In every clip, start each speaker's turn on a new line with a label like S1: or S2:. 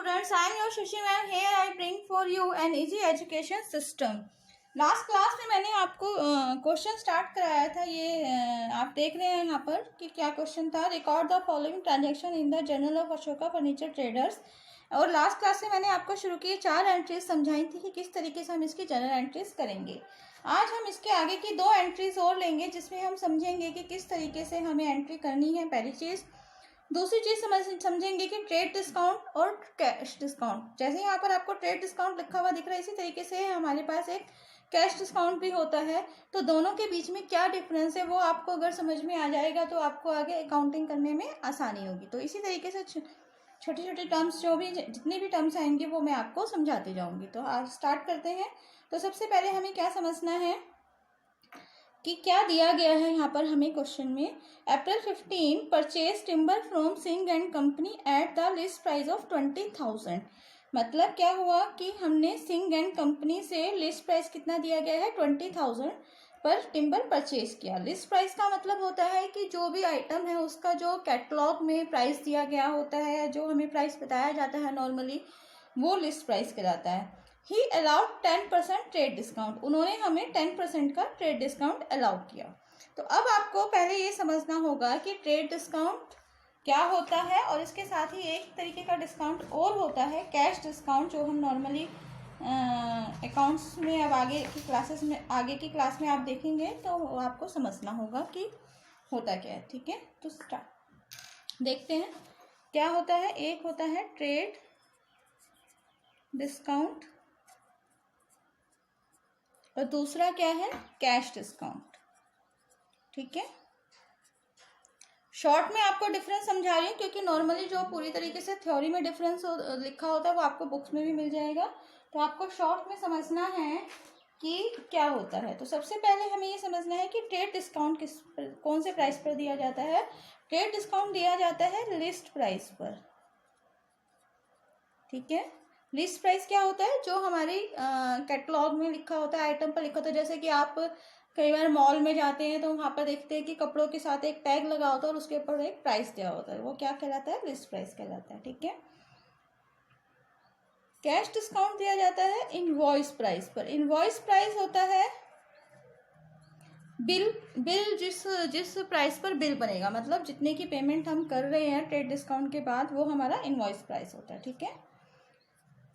S1: students, I am your Shashi ma'am. Here I bring for you an easy education system. Last class में मैंने आपको question start कराया था। ये आप देख रहे हैं यहाँ पर कि क्या क्वेश्चन था। Record the following transaction in the journal of Ashoka furniture traders. और लास्ट क्लास में मैंने आपको शुरू की 4 एंट्रीज समझाई थी कि किस तरीके से हम इसकी जर्नल एंट्रीज करेंगे। आज हम इसके आगे की 2 एंट्रीज और लेंगे जिसमें हम समझेंगे कि किस तरीके से हमें एंट्री करनी है, पहली चीज़। दूसरी चीज़ समझेंगे कि ट्रेड डिस्काउंट और कैश डिस्काउंट। जैसे यहाँ पर आपको ट्रेड डिस्काउंट लिखा हुआ दिख रहा है, इसी तरीके से हमारे पास एक कैश डिस्काउंट भी होता है। तो दोनों के बीच में क्या डिफरेंस है वो आपको अगर समझ में आ जाएगा तो आपको आगे अकाउंटिंग करने में आसानी होगी। तो इसी तरीके से छोटे छोटे टर्म्स जो भी जितने भी टर्म्स आएंगे वो मैं आपको समझाती जाऊंगी। तो आज स्टार्ट करते हैं। तो सबसे पहले हमें क्या समझना है कि क्या दिया गया है यहाँ पर हमें क्वेश्चन में। अप्रैल 15 purchase timber from Singh and company at the list price of 20,000। मतलब क्या हुआ कि हमने सिंह एंड कंपनी से लिस्ट प्राइस कितना दिया गया है, 20,000 पर टिम्बर परचेज किया। लिस्ट प्राइस का मतलब होता है कि जो भी आइटम है उसका जो कैटलॉग में प्राइस दिया गया होता है, जो हमें प्राइस बताया जाता है नॉर्मली, वो लिस्ट प्राइस कहलाता है। ही अलाउड 10% ट्रेड डिस्काउंट। उन्होंने हमें 10% का ट्रेड डिस्काउंट अलाउ किया। तो अब आपको पहले ये समझना होगा कि ट्रेड डिस्काउंट क्या होता है, और इसके साथ ही एक तरीके का डिस्काउंट और होता है कैश डिस्काउंट, जो हम नॉर्मली अकाउंट्स में अब आगे की क्लास में आप देखेंगे तो आपको समझना होगा कि होता क्या है। ठीक है, तो स्टार्ट देखते हैं क्या होता है। एक होता है ट्रेड डिस्काउंट और दूसरा क्या है, कैश डिस्काउंट। ठीक है, शॉर्ट में आपको डिफरेंस समझा रही हूँ क्योंकि नॉर्मली जो पूरी तरीके से थ्योरी में डिफरेंस लिखा होता है वो आपको बुक्स में भी मिल जाएगा। तो आपको शॉर्ट में समझना है कि क्या होता है। तो सबसे पहले हमें ये समझना है कि ट्रेड डिस्काउंट कौन से प्राइस पर दिया जाता है। ट्रेड डिस्काउंट दिया जाता है लिस्ट प्राइस पर। ठीक है, लिस्ट प्राइस क्या होता है, जो हमारी कैटलॉग में लिखा होता है, आइटम पर लिखा होता है। जैसे कि आप कई बार मॉल में जाते हैं तो वहाँ पर देखते हैं कि कपड़ों के साथ एक टैग लगा होता है और उसके ऊपर एक प्राइस दिया होता है, वो क्या कहलाता है, लिस्ट प्राइस कहलाता है। ठीक है, कैश डिस्काउंट दिया जाता है इनवॉइस प्राइस पर। इनवॉइस प्राइस होता है बिल जिस प्राइस पर बिल बनेगा, मतलब जितने की पेमेंट हम कर रहे हैं ट्रेड डिस्काउंट के बाद, वो हमारा इनवॉइस प्राइस होता है। ठीक है,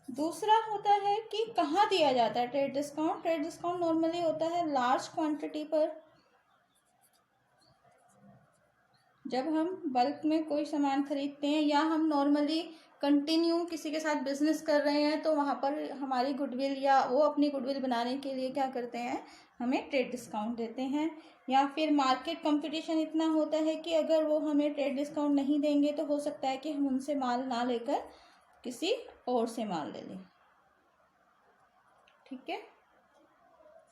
S1: दूसरा होता है कि कहाँ दिया जाता है trade discount. Trade discount normally होता है लार्ज क्वांटिटी पर। जब हम बल्क में कोई सामान खरीदते हैं या हम नॉर्मली कंटिन्यू किसी के साथ बिजनेस कर रहे हैं तो वहाँ पर हमारी गुडविल या वो अपनी गुडविल बनाने के लिए क्या करते हैं, हमें ट्रेड डिस्काउंट देते हैं। या फिर मार्केट कंपटीशन इतना होता है कि अगर वो हमें ट्रेड डिस्काउंट नहीं देंगे तो हो सकता है कि हम उनसे माल ना लेकर किसी और से माल ले लें। ठीक है,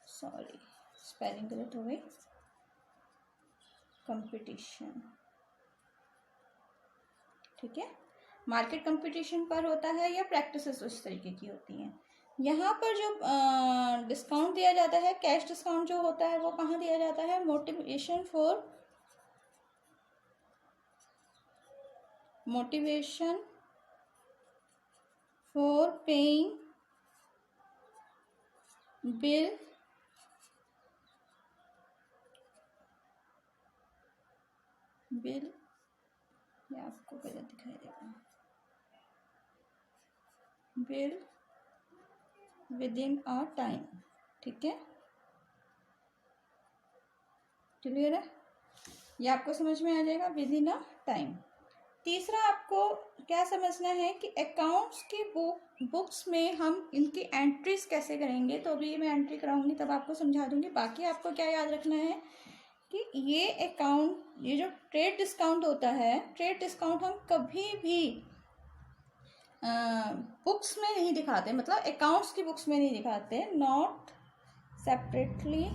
S1: सॉरी स्पेलिंग गलत हो गई, कंपटीशन। ठीक है, मार्केट कंपटीशन पर होता है या प्रैक्टिसेस उस तरीके की होती हैं। यहाँ पर जो डिस्काउंट दिया जाता है, कैश डिस्काउंट जो होता है, वो कहाँ दिया जाता है, मोटिवेशन फॉर पेइंग बिल ये आपको गलत दिखाई देगा, bill with in a time. ठीक है, क्लियर है, ये आपको समझ में आ जाएगा, विद इन अ टाइम। तीसरा आपको क्या समझना है कि अकाउंट्स की बुक्स में हम इनकी एंट्रीज कैसे करेंगे। तो अभी मैं एंट्री कराऊंगी तब आपको समझा दूंगी। बाकी आपको क्या याद रखना है कि ये जो ट्रेड डिस्काउंट होता है, ट्रेड डिस्काउंट हम कभी भी बुक्स में नहीं दिखाते, मतलब अकाउंट्स की बुक्स में नहीं दिखाते, not separately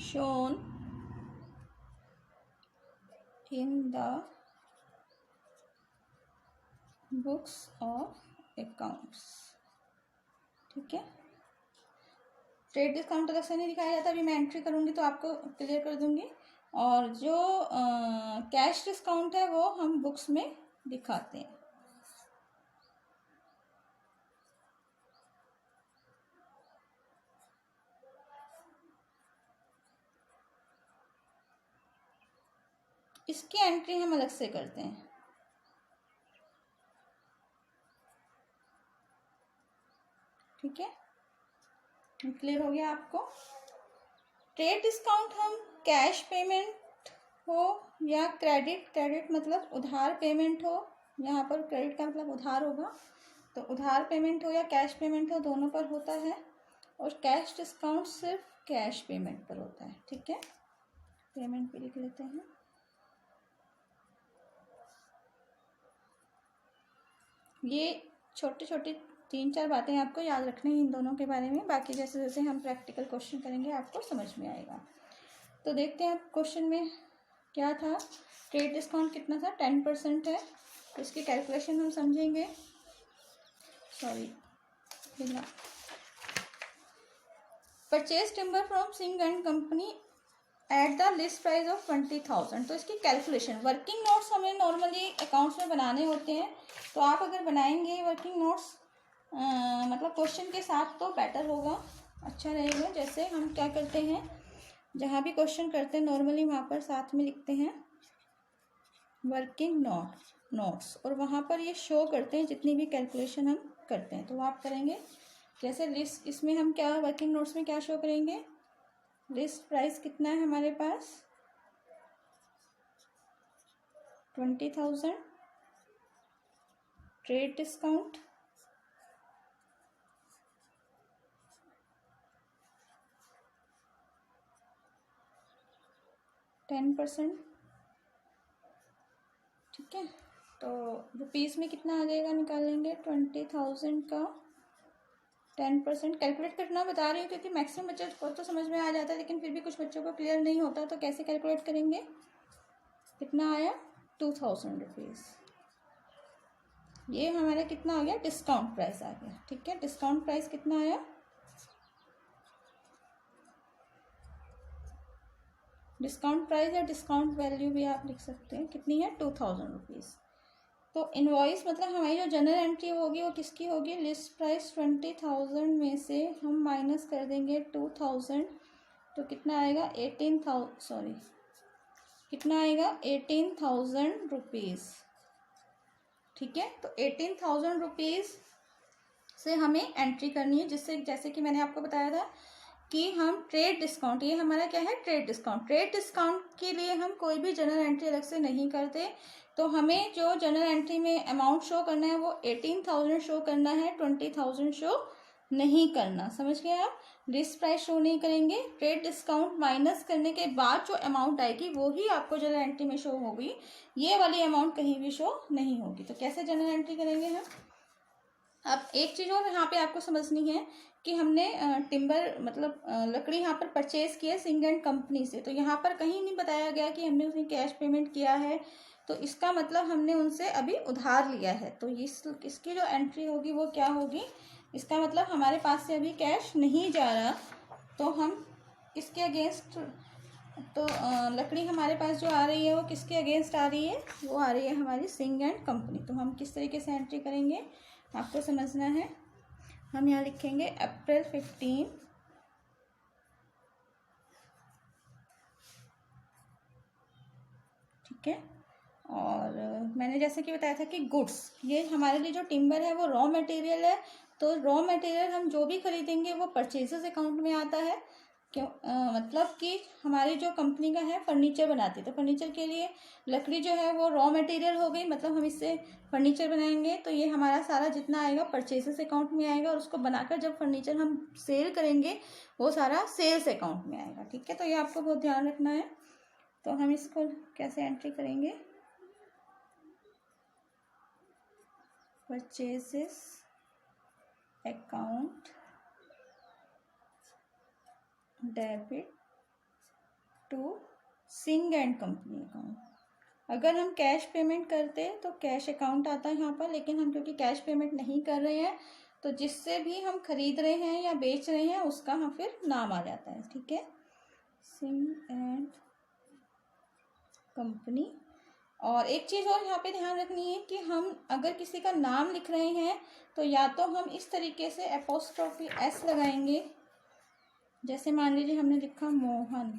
S1: shown in the books of accounts। ठीक है, ट्रेड डिस्काउंट अलग से नहीं दिखाया जाता, अभी मैं एंट्री करूँगी तो आपको क्लियर कर दूँगी। और जो कैश डिस्काउंट है वो हम बुक्स में दिखाते हैं। इसकी एंट्री हम अलग से करते हैं। ठीक है, क्लियर हो गया आपको। ट्रेड डिस्काउंट हम कैश पेमेंट हो या क्रेडिट मतलब उधार पेमेंट हो, यहाँ पर क्रेडिट का मतलब उधार होगा, तो उधार पेमेंट हो या कैश पेमेंट हो, दोनों पर होता है। और कैश डिस्काउंट सिर्फ कैश पेमेंट पर होता है। ठीक है, पेमेंट भी लिख लेते हैं। ये छोटी छोटी 3-4 बातें आपको याद रखनी है इन दोनों के बारे में, बाकी जैसे जैसे हम प्रैक्टिकल क्वेश्चन करेंगे आपको समझ में आएगा। तो देखते हैं क्वेश्चन में क्या था। ट्रेड डिस्काउंट कितना था, 10% है, तो इसकी कैलकुलेशन हम समझेंगे। Purchase timber from Singh and company at the list price of 20,000। तो इसकी कैलकुलेशन, वर्किंग नोट्स हमें नॉर्मली अकाउंट्स में बनाने होते हैं, तो आप अगर बनाएंगे वर्किंग नोट्स मतलब क्वेश्चन के साथ तो बेटर होगा, अच्छा रहेगा। जैसे हम क्या करते हैं, जहाँ भी क्वेश्चन करते हैं नॉर्मली वहाँ पर साथ में लिखते हैं वर्किंग नोट्स, और वहाँ पर ये शो करते हैं जितनी भी कैलकुलेशन हम करते हैं। तो आप करेंगे जैसे लिस्ट, इसमें हम क्या वर्किंग नोट्स में क्या शो करेंगे, लिस्ट प्राइस कितना है हमारे पास 20,000, ट्रेड डिस्काउंट 10%। ठीक है, तो रुपीज़ में कितना आ जाएगा, निकालेंगे 20,000 का 10%। कैलकुलेट करना बता रही हूँ क्योंकि मैक्सिमम बच्चों को तो समझ में आ जाता है, लेकिन फिर भी कुछ बच्चों को क्लियर नहीं होता, तो कैसे कैलकुलेट करेंगे। कितना आया 2,000 रुपीज़। ये हमारा कितना आ गया, डिस्काउंट प्राइस आ गया। ठीक है, डिस्काउंट प्राइस कितना आया, डिस्काउंट प्राइस या डिस्काउंट वैल्यू भी आप लिख सकते हैं, कितनी है 2,000 रुपीज़। तो इनवॉइस मतलब हमारी जो जनरल एंट्री होगी वो किसकी होगी, लिस्ट प्राइस 20,000 में से हम माइनस कर देंगे 2,000, तो कितना आएगा 18,000, कितना आएगा 18,000 रुपीज़। ठीक है, तो 18,000 रुपीज़ से हमें एंट्री करनी है, जिससे जैसे कि मैंने आपको बताया था कि हम ट्रेड डिस्काउंट, ये हमारा क्या है ट्रेड डिस्काउंट, ट्रेड डिस्काउंट के लिए हम कोई भी जनरल एंट्री अलग से नहीं करते। तो हमें जो जनरल एंट्री में अमाउंट शो करना है वो 18,000 शो करना है, 20,000 शो नहीं करना। समझ गए आप, लिस्ट प्राइस शो नहीं करेंगे, ट्रेड डिस्काउंट माइनस करने के बाद जो अमाउंट आएगी वो ही आपको जनरल एंट्री में शो होगी, ये वाली अमाउंट कहीं भी शो नहीं होगी। तो कैसे जनरल एंट्री करेंगे हम। अब एक चीज़ और यहाँ पे आपको समझनी है कि हमने टिम्बर मतलब लकड़ी यहाँ पर परचेज की है सिंह एंड कंपनी से, तो यहाँ पर कहीं नहीं बताया गया कि हमने उसमें कैश पेमेंट किया है, तो इसका मतलब हमने उनसे अभी उधार लिया है। तो इसकी जो एंट्री होगी वो क्या होगी, इसका मतलब हमारे पास से अभी कैश नहीं जा रहा, तो हम इसके अगेंस्ट, तो लकड़ी हमारे पास जो आ रही है वो किसके अगेंस्ट आ रही है, वो आ रही है हमारी सिंह एंड कंपनी। तो हम किस तरीके से एंट्री करेंगे आपको समझना है। हम यहाँ लिखेंगे अप्रैल 15, ठीक है। और मैंने जैसे कि बताया था कि गुड्स, ये हमारे लिए जो टिम्बर है वो रॉ मटेरियल है, तो रॉ मटेरियल हम जो भी खरीदेंगे वो परचेजेस अकाउंट में आता है। क्यों मतलब कि हमारी जो कंपनी का है फर्नीचर बनाती है, तो फर्नीचर के लिए लकड़ी जो है वो रॉ मटेरियल हो गई, मतलब हम इससे फर्नीचर बनाएंगे, तो ये हमारा सारा जितना आएगा परचेजेस अकाउंट में आएगा, और उसको बनाकर जब फर्नीचर हम सेल करेंगे वो सारा सेल्स अकाउंट में आएगा। ठीक है, तो ये आपको बहुत ध्यान रखना है। तो हम इसको कैसे एंट्री करेंगे, purchases account debit to Singh and company account. अगर हम कैश पेमेंट करते तो कैश अकाउंट आता है यहाँ पर, लेकिन हम क्योंकि कैश पेमेंट नहीं कर रहे हैं तो जिससे भी हम खरीद रहे हैं या बेच रहे हैं उसका हम फिर नाम आ जाता है, ठीक है, सिम एंड कंपनी। और एक चीज़ और यहाँ पे ध्यान रखनी है कि हम अगर किसी का नाम लिख रहे हैं तो या तो हम इस तरीके से एपोस्ट्रोफी एस लगाएंगे, जैसे मान लीजिए हमने लिखा मोहन,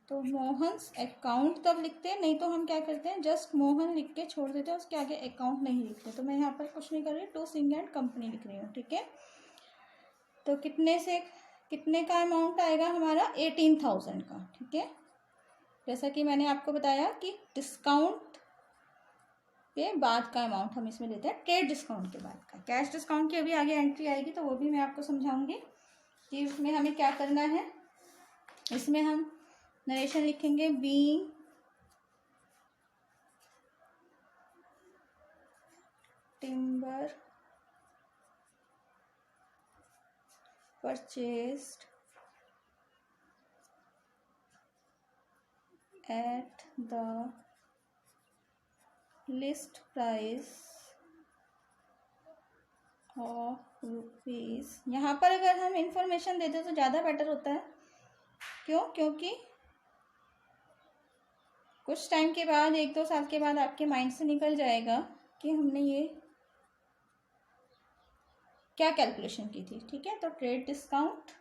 S1: तो मोहन्स अकाउंट तब लिखते हैं, नहीं तो हम क्या करते हैं जस्ट मोहन लिख के छोड़ देते हैं, उसके आगे अकाउंट नहीं लिखते। तो मैं यहाँ पर कुछ नहीं कर रही, टू सिंग एंड कंपनी लिख रही हूँ, ठीक है। तो कितने का अमाउंट आएगा हमारा 18,000 का, ठीक है। जैसा कि मैंने आपको बताया कि डिस्काउंट के बाद का अमाउंट हम इसमें लेते हैं, ट्रेड डिस्काउंट के बाद का। कैश डिस्काउंट की अभी आगे एंट्री आएगी तो वो भी मैं आपको समझाऊंगी कि उसमें हमें क्या करना है। इसमें हम नरेशन लिखेंगे being timber purchased at the list price of rupees. यहाँ पर अगर हम इंफॉर्मेशन देते तो ज़्यादा बेटर होता है। क्यों? क्योंकि कुछ टाइम के बाद, 1-2 साल के बाद आपके माइंड से निकल जाएगा कि हमने ये क्या कैलकुलेशन की थी, ठीक है। तो ट्रेड डिस्काउंट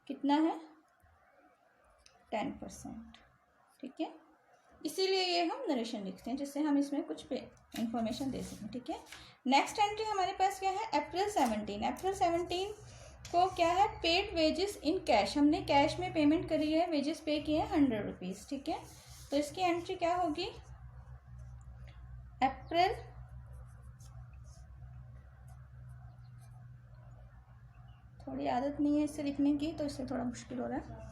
S1: कितना है 10%, ठीक है। इसीलिए ये हम नरेशन लिखते हैं जिससे हम इसमें कुछ इंफॉर्मेशन दे सकें, ठीक है। नेक्स्ट एंट्री हमारे पास क्या है, अप्रैल 17 को क्या है, पेड वेजेस इन कैश। हमने कैश में पेमेंट करी है, वेजेस पे किए हैं 100 रुपीज़, ठीक है। तो इसकी एंट्री क्या होगी, अप्रैल थोड़ी आदत नहीं है इससे लिखने की तो इससे थोड़ा मुश्किल हो रहा है।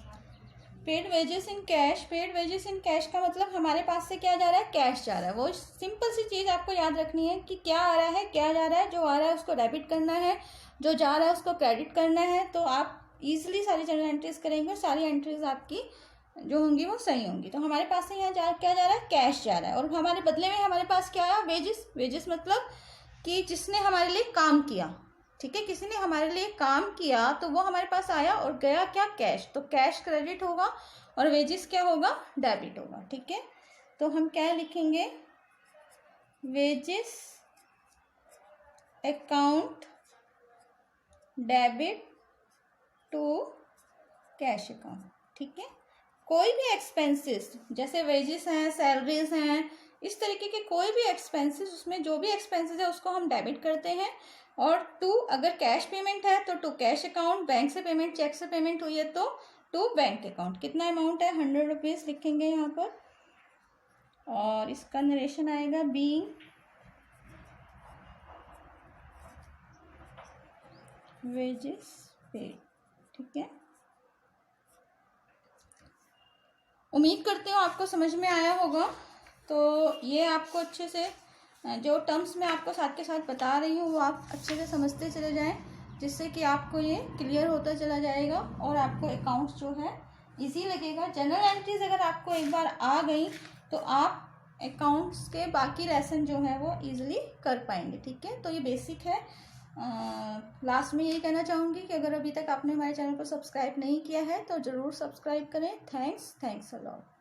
S1: Paid wages in cash, paid wages in cash का मतलब हमारे पास से क्या जा रहा है, कैश जा रहा है। वो सिंपल सी चीज़ आपको याद रखनी है कि क्या आ रहा है, क्या जा रहा है। जो आ रहा है उसको डेबिट करना है, जो जा रहा है उसको क्रेडिट करना है। तो आप इजीली सारी जनरल एंट्रीज करेंगे और सारी एंट्रीज आपकी जो होंगी वो सही होंगी। तो हमारे पास से यहाँ क्या जा रहा है, कैश जा रहा है। और हमारे बदले में हमारे पास क्या आया, वेजेस। वेजेस मतलब कि जिसने हमारे लिए काम किया, ठीक है, किसी ने हमारे लिए काम किया तो वो हमारे पास आया और गया क्या, कैश। तो कैश क्रेडिट होगा और वेजेस क्या होगा, डेबिट होगा, ठीक है। तो हम क्या लिखेंगे, wages account debit to cash account, ठीक है। कोई भी एक्सपेंसेस जैसे वेजेस हैं, सैलरीज हैं, इस तरीके के कोई भी एक्सपेंसेस, उसमें जो भी एक्सपेंसेस है उसको हम डेबिट करते हैं। और टू अगर कैश पेमेंट है तो टू कैश अकाउंट, बैंक से पेमेंट, चेक से पेमेंट हुई है तो टू बैंक अकाउंट। कितना अमाउंट है, 100 रुपीज़ लिखेंगे यहाँ पर। और इसका नरेशन आएगा बीइंग वेजेस पेड, ठीक है। उम्मीद करते हो आपको समझ में आया होगा। तो ये आपको अच्छे से जो टर्म्स मैं आपको साथ के साथ बता रही हूँ वो आप अच्छे से समझते चले जाएं, जिससे कि आपको ये क्लियर होता चला जाएगा और आपको अकाउंट्स जो है इजी लगेगा। जनरल एंट्रीज अगर आपको एक बार आ गई तो आप अकाउंट्स के बाकी लेसन जो है वो इजीली कर पाएंगे, ठीक है। तो ये बेसिक है। लास्ट में यही कहना चाहूँगी कि अगर अभी तक आपने हमारे चैनल को सब्सक्राइब नहीं किया है तो ज़रूर सब्सक्राइब करें। Thanks a lot.